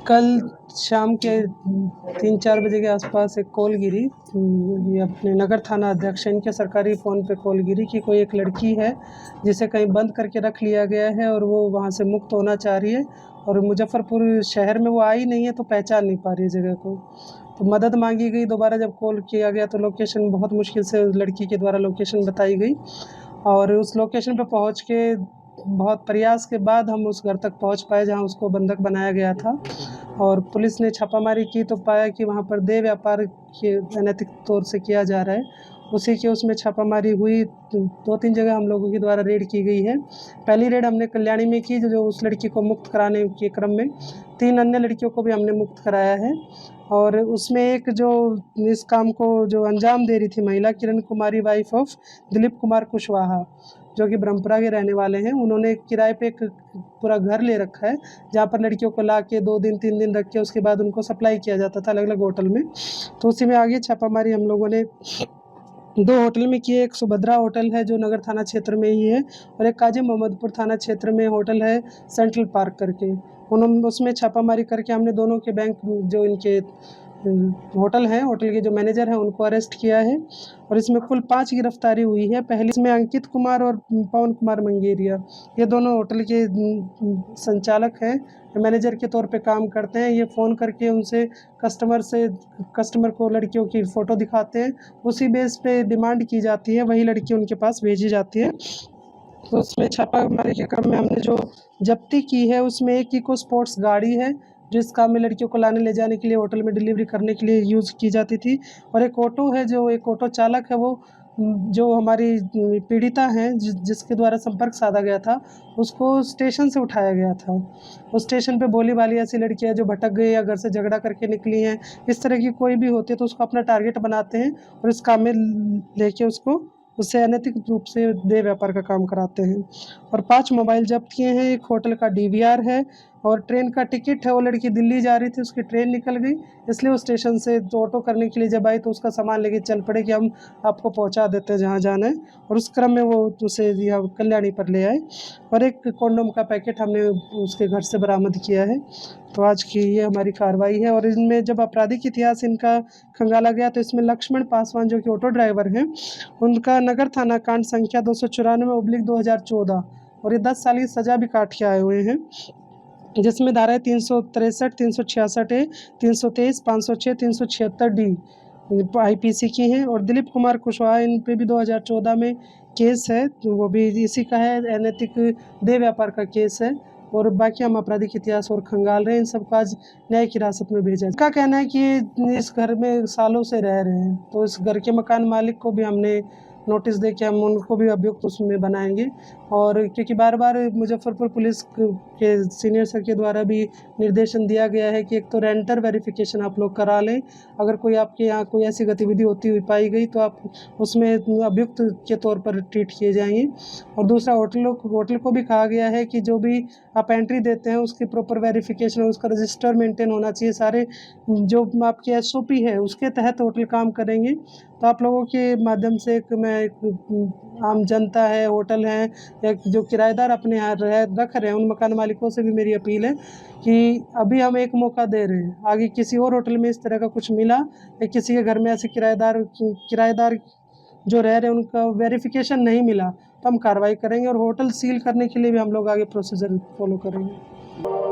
कल शाम के 3-4 बजे के आसपास एक कॉल गिरी। ये अपने नगर थाना अध्यक्ष इनके सरकारी फ़ोन पे कॉल गिरी कि कोई एक लड़की है जिसे कहीं बंद करके रख लिया गया है और वो वहाँ से मुक्त होना चाह रही है और मुज़फ़्फ़रपुर शहर में वो आई नहीं है, तो पहचान नहीं पा रही है जगह को। तो मदद मांगी गई। दोबारा जब कॉल किया गया तो लोकेशन बहुत मुश्किल से लड़की के द्वारा लोकेशन बताई गई और उस लोकेशन पे पहुँच के बहुत प्रयास के बाद हम उस घर तक पहुँच पाए जहाँ उसको बंधक बनाया गया था। और पुलिस ने छापामारी की तो पाया कि वहाँ पर देह व्यापार के अनैतिक तौर से किया जा रहा है। उसी के उसमें छापामारी हुई। 2-3 जगह हम लोगों के द्वारा रेड की गई है। पहली रेड हमने कल्याणी में की, जो उस लड़की को मुक्त कराने के क्रम में 3 अन्य लड़कियों को भी हमने मुक्त कराया है। और उसमें एक जो इस काम को जो अंजाम दे रही थी महिला, किरण कुमारी वाइफ ऑफ दिलीप कुमार कुशवाहा, जो कि ब्रह्मपुरा के रहने वाले हैं। उन्होंने किराए पे एक पूरा घर ले रखा है जहाँ पर लड़कियों को ला के 2 दिन 3 दिन रख के उसके बाद उनको सप्लाई किया जाता था अलग-अलग होटल में। तो उसी में आगे छापामारी हम लोगों ने 2 होटल में किए। एक सुभद्रा होटल है जो नगर थाना क्षेत्र में ही है और एक काजी मोहम्मदपुर थाना क्षेत्र में होटल है सेंट्रल पार्क करके। उसमें छापामारी करके हमने दोनों के बैंक जो इनके होटल हैं, होटल के जो मैनेजर हैं उनको अरेस्ट किया है और इसमें कुल 5 गिरफ्तारी हुई है। पहली इसमें अंकित कुमार और पवन कुमार मंगेरिया, ये दोनों होटल के संचालक हैं, मैनेजर के तौर पे काम करते हैं। ये फ़ोन करके उनसे कस्टमर को लड़कियों की फ़ोटो दिखाते हैं, उसी बेस पे डिमांड की जाती है, वही लड़की उनके पास भेजी जाती है। तो उसमें छापामारी के क्रम में हमने जो जब्ती की है उसमें एक इको स्पोर्ट्स गाड़ी है जो इस काम में लड़कियों को लाने ले जाने के लिए होटल में डिलीवरी करने के लिए यूज़ की जाती थी। और एक ऑटो है, जो एक ऑटो चालक है वो जो हमारी पीड़िता हैं जिसके द्वारा संपर्क साधा गया था, उसको स्टेशन से उठाया गया था। उस स्टेशन पे भोली भाली ऐसी लड़कियाँ जो भटक गई या घर से झगड़ा करके निकली हैं, इस तरह की कोई भी होती है तो उसको अपना टारगेट बनाते हैं और इस काम में लेके उससे अनैतिक रूप से देह व्यापार का काम कराते हैं। और 5 मोबाइल जब्त किए हैं। एक होटल का डीवीआर है और ट्रेन का टिकट है। वो लड़की दिल्ली जा रही थी, उसकी ट्रेन निकल गई, इसलिए वो स्टेशन से तो ऑटो करने के लिए जब आई तो उसका सामान लेके चल पड़े कि हम आपको पहुंचा देते हैं जहाँ जाना है, और उस क्रम में वो उसे यहाँ कल्याणी पर ले आए। और एक कॉन्डोम का पैकेट हमने उसके घर से बरामद किया है। तो आज की ये हमारी कार्रवाई है। और इनमें जब आपराधिक इतिहास इनका खंगाला गया तो इसमें लक्ष्मण पासवान जो कि ऑटो ड्राइवर हैं, उनका नगर थाना कांड संख्या 294/2014 और ये 10 साल की सज़ा भी काट के आए हुए हैं, जिसमें धाराएँ 363, 366 ए, 323, 506, 376 डी आईपीसी की हैं। और दिलीप कुमार कुशवाहा, इन पे भी 2014 में केस है, तो वो भी इसी का है, अनैतिक देह व्यापार का केस है। और बाकी हम आपराधिक इतिहास और खंगाल रहे हैं। इन सबको आज न्यायिक हिरासत में भेजा है। इसका कहना है कि इस घर में सालों से रह रहे हैं, तो इस घर के मकान मालिक को भी हमने नोटिस दे के हम उनको भी अभियुक्त उसमें बनाएंगे। और क्योंकि बार-बार मुज़फ़्फ़रपुर पुलिस के सीनियर सर के द्वारा भी निर्देशन दिया गया है कि एक तो रेंटर वेरिफिकेशन आप लोग करा लें, अगर कोई आपके यहाँ कोई ऐसी गतिविधि होती हुई पाई गई तो आप उसमें अभियुक्त के तौर पर ट्रीट किए जाएंगे। और दूसरा, होटल को भी कहा गया है कि जो भी आप एंट्री देते हैं उसकी प्रॉपर वेरिफिकेशन और उसका रजिस्टर मेंटेन होना चाहिए। सारे जो आपकी एसओपी है उसके तहत होटल काम करेंगे। तो आप लोगों के माध्यम से एक आम जनता है, होटल है, एक जो किराएदार अपने यहाँ रख रहे हैं, उन मकान मालिकों से भी मेरी अपील है कि अभी हम एक मौका दे रहे हैं, आगे किसी और होटल में इस तरह का कुछ मिला या किसी के घर में ऐसे किराएदार जो रह रहे हैं उनका वेरिफिकेशन नहीं मिला तो हम कार्रवाई करेंगे और होटल सील करने के लिए भी हम लोग आगे प्रोसीजर फॉलो करेंगे।